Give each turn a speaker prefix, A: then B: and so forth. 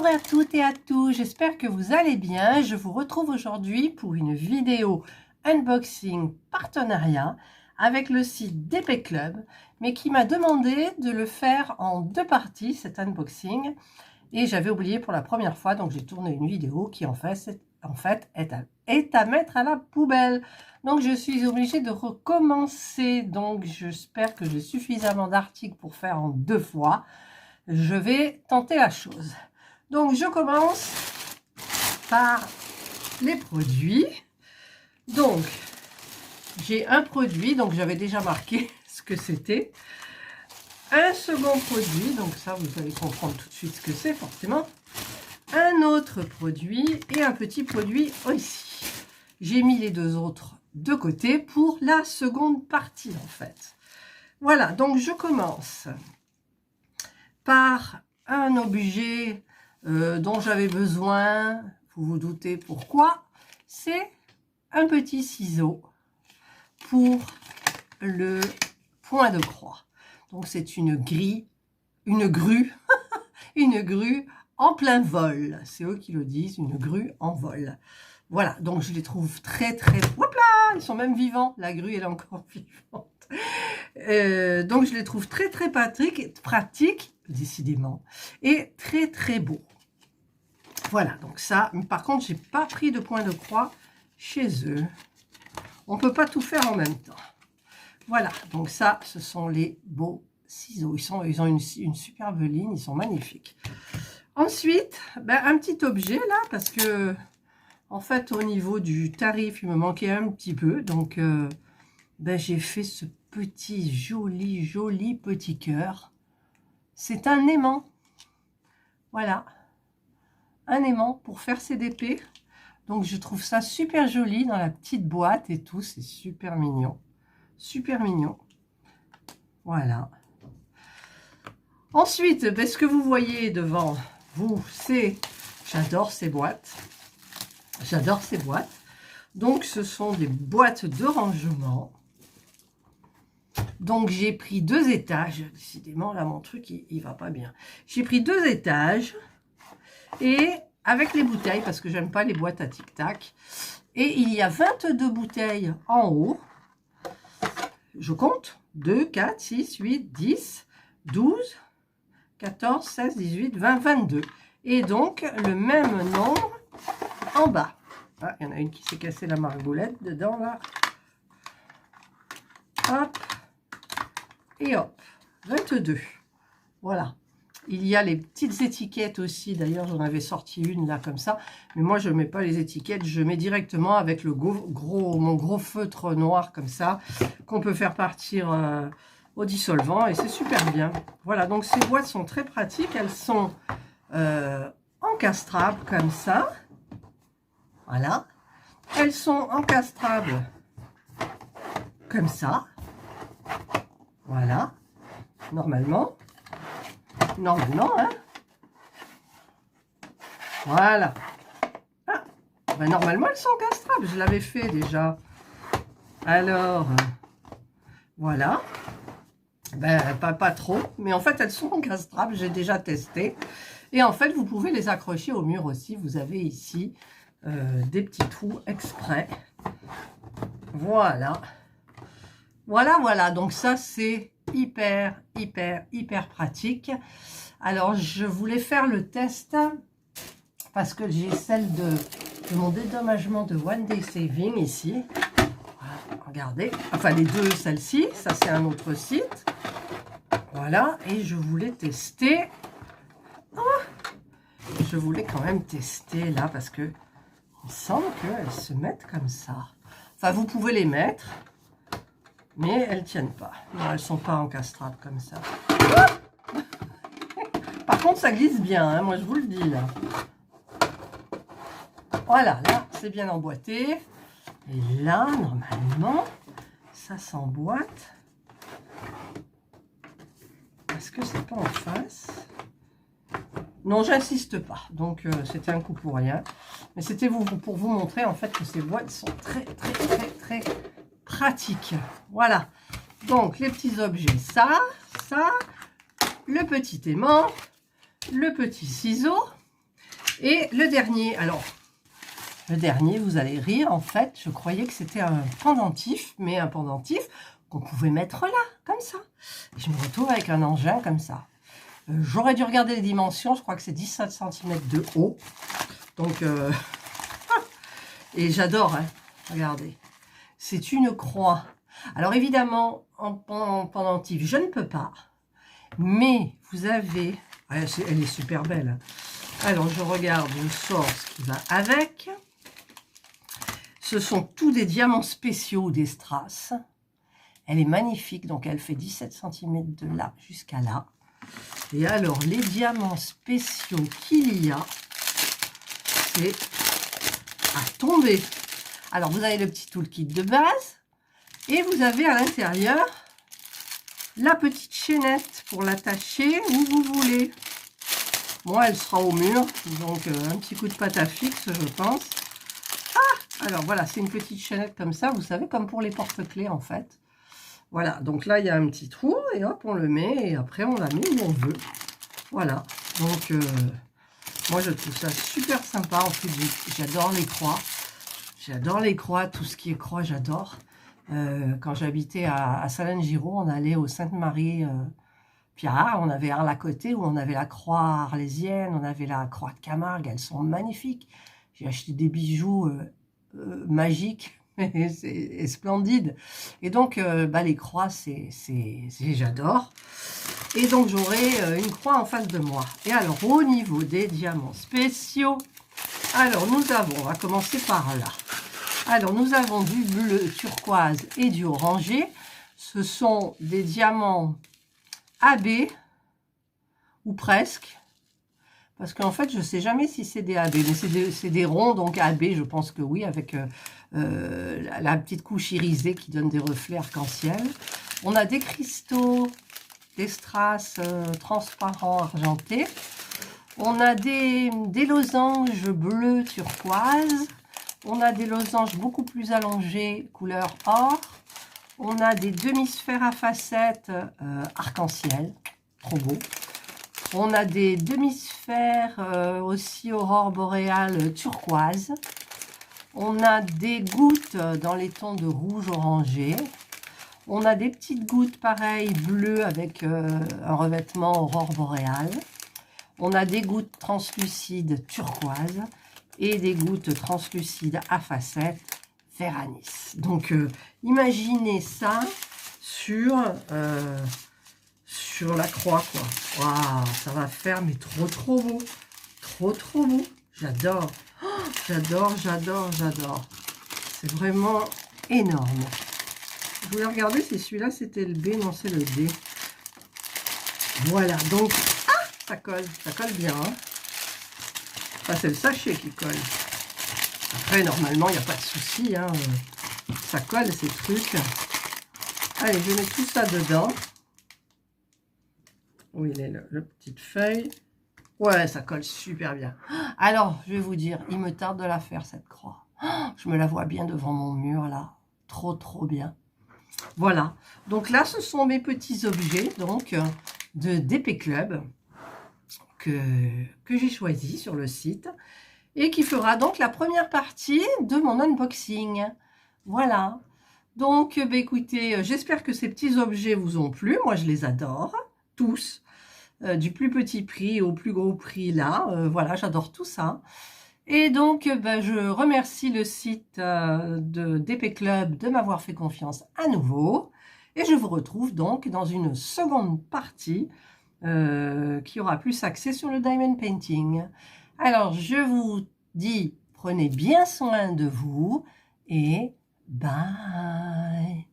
A: à toutes et à tous, j'espère que vous allez bien. Je vous retrouve aujourd'hui pour une vidéo unboxing partenariat avec le site d'Épée Club, mais qui m'a demandé de le faire en deux parties, cet unboxing. Et j'avais oublié pour la première fois, donc j'ai tourné une vidéo qui en fait est à mettre à la poubelle. Donc je suis obligée de recommencer, donc j'espère que j'ai suffisamment d'articles pour faire en deux fois. Je vais tenter la chose. Donc je commence par les produits. Donc j'ai un produit, donc j'avais déjà marqué ce que c'était. Un second produit, donc ça vous allez comprendre tout de suite ce que c'est forcément. Un autre produit et un petit produit aussi. J'ai mis les deux autres de côté pour la seconde partie en fait. Voilà, donc je commence par un objet dont j'avais besoin, vous vous doutez pourquoi, c'est un petit ciseau pour le point de croix. Donc c'est une grue, une grue en plein vol. C'est eux qui le disent, une grue en vol. Voilà, donc je les trouve très, hop là, ils sont même vivants. La grue, elle est encore vivante. Donc je les trouve très pratiques, décidément, et très beaux. Voilà, donc ça, par contre, j'ai pas pris de point de croix chez eux. On peut pas tout faire en même temps. Voilà, donc ça, ce sont les beaux ciseaux. Ils ont une superbe ligne, ils sont magnifiques. Ensuite, un petit objet là, parce que en fait, au niveau du tarif, il me manquait un petit peu. Donc, j'ai fait ce petit joli petit cœur. C'est un aimant. Voilà. Un aimant pour faire ses épées. Donc, je trouve ça super joli dans la petite boîte et tout. C'est super mignon. Super mignon. Voilà. Ensuite, ce que vous voyez devant vous, c'est... J'adore ces boîtes. J'adore ces boîtes. Donc, ce sont des boîtes de rangement. Donc, j'ai pris 2 étages. Décidément, là, mon truc, il va pas bien. J'ai pris 2 étages. Et avec les bouteilles, parce que j'aime pas les boîtes à tic-tac. Et il y a 22 bouteilles en haut. Je compte. 2, 4, 6, 8, 10, 12, 14, 16, 18, 20, 22. Et donc, le même nombre en bas. Ah, il y en a une qui s'est cassée la margoulette dedans, là. Hop. Et hop. 22. Voilà. Il y a les petites étiquettes aussi. D'ailleurs, j'en avais sorti une, là, comme ça. Mais moi, je ne mets pas les étiquettes. Je mets directement avec le mon gros feutre noir, comme ça, qu'on peut faire partir au dissolvant. Et c'est super bien. Voilà. Donc, ces boîtes sont très pratiques. Elles sont encastrables, comme ça. Voilà. Elles sont encastrables comme ça. Voilà. Normalement, hein. Voilà. Ah, normalement, elles sont encastrables. Je l'avais fait déjà. Alors, voilà. Pas trop. Mais en fait, elles sont encastrables. J'ai déjà testé. Et en fait, vous pouvez les accrocher au mur aussi. Vous avez ici des petits trous exprès. Voilà. Voilà. Donc ça, c'est hyper pratique. Alors, je voulais faire le test parce que j'ai celle de mon dédommagement de One Day Saving ici. Voilà, regardez. Enfin, les deux, celle-ci. Ça, c'est un autre site. Voilà. Et je voulais tester. Je voulais quand même tester là parce que il semble qu'elles se mettent comme ça. Enfin, vous pouvez les mettre, mais elles ne tiennent pas. Non, elles ne sont pas encastrables comme ça. Par contre, ça glisse bien, hein, moi je vous le dis là. Voilà, là, c'est bien emboîté. Et là, normalement, ça s'emboîte. Est-ce que c'est pas en face ? Non, j'insiste pas. Donc, c'était un coup pour rien. Mais c'était pour vous montrer, en fait, que ces boîtes sont très pratiques. Voilà. Donc, les petits objets, ça, le petit aimant, le petit ciseau. Et le dernier, alors, le dernier, vous allez rire, en fait, je croyais que c'était un pendentif, mais un pendentif qu'on pouvait mettre là, comme ça. Et je me retrouve avec un engin comme ça. J'aurais dû regarder les dimensions, je crois que c'est 17 cm de haut. Donc, et j'adore, hein, regardez. C'est une croix. Alors évidemment, en pendentif, je ne peux pas. Mais vous avez... elle est super belle. Alors, je regarde, je sors ce qui va avec. Ce sont tous des diamants spéciaux des strass. Elle est magnifique, donc elle fait 17 cm de là jusqu'à là. Et alors, les diamants spéciaux qu'il y a, c'est à tomber. Alors, vous avez le petit toolkit de base. Et vous avez à l'intérieur la petite chaînette pour l'attacher où vous voulez. Moi, elle sera au mur, donc un petit coup de pâte à fixe, je pense. Ah, alors voilà, c'est une petite chaînette comme ça, vous savez, comme pour les porte-clés en fait. Voilà, donc là, il y a un petit trou, et hop, on le met, et après, on la met où on veut. Voilà, donc moi, je trouve ça super sympa. En plus, j'adore les croix. J'adore les croix, tout ce qui est croix, j'adore. Quand j'habitais à Salins-Giraud, on allait au Sainte-Marie... Pierre, on avait Arles à côté où on avait la croix arlésienne, on avait la croix de Camargue, elles sont magnifiques. J'ai acheté des bijoux magiques et splendides. Et donc, les croix, j'adore. Et donc, j'aurai une croix en face de moi. Et alors, au niveau des diamants spéciaux, alors nous avons, on va commencer par là. Alors, nous avons du bleu turquoise et du orangé. Ce sont des diamants AB, ou presque, parce qu'en fait, je ne sais jamais si c'est des AB, mais c'est des ronds, donc AB, je pense que oui, avec la petite couche irisée qui donne des reflets arc-en-ciel. On a des cristaux, des strass transparents argentés. On a des losanges bleu turquoise. On a des losanges beaucoup plus allongés, couleur or. On a des demi-sphères à facettes arc-en-ciel, trop beau. On a des demi-sphères aussi aurore boréale turquoise. On a des gouttes dans les tons de rouge orangé. On a des petites gouttes pareilles bleues avec un revêtement aurore boréale. On a des gouttes translucides turquoise et des gouttes translucides à facettes vert anis. Donc, imaginez ça sur la croix, quoi. Waouh, ça va faire, mais trop beau. Trop beau. J'adore. Oh, j'adore. C'est vraiment énorme. Je voulais regarder si celui-là, c'était le B. Non, c'est le D. Voilà, donc, ça colle bien. Hein. Enfin, c'est le sachet qui colle. Après, normalement, il n'y a pas de souci. Hein. Ça colle, ces trucs. Allez, je mets tout ça dedans. Où il est, le petite feuille. Ouais, ça colle super bien. Alors, je vais vous dire, il me tarde de la faire, cette croix. Je me la vois bien devant mon mur, là. Trop bien. Voilà. Donc là, ce sont mes petits objets, donc, de DP Club, que j'ai choisi sur le site. Et qui fera donc la première partie de mon unboxing. Voilà. Donc, écoutez, j'espère que ces petits objets vous ont plu. Moi, je les adore, tous. Du plus petit prix au plus gros prix, là. Voilà, j'adore tout ça. Et donc, je remercie le site de DP Club de m'avoir fait confiance à nouveau. Et je vous retrouve donc dans une seconde partie qui aura plus axé sur le diamond painting. Alors, je vous dis, prenez bien soin de vous et bye!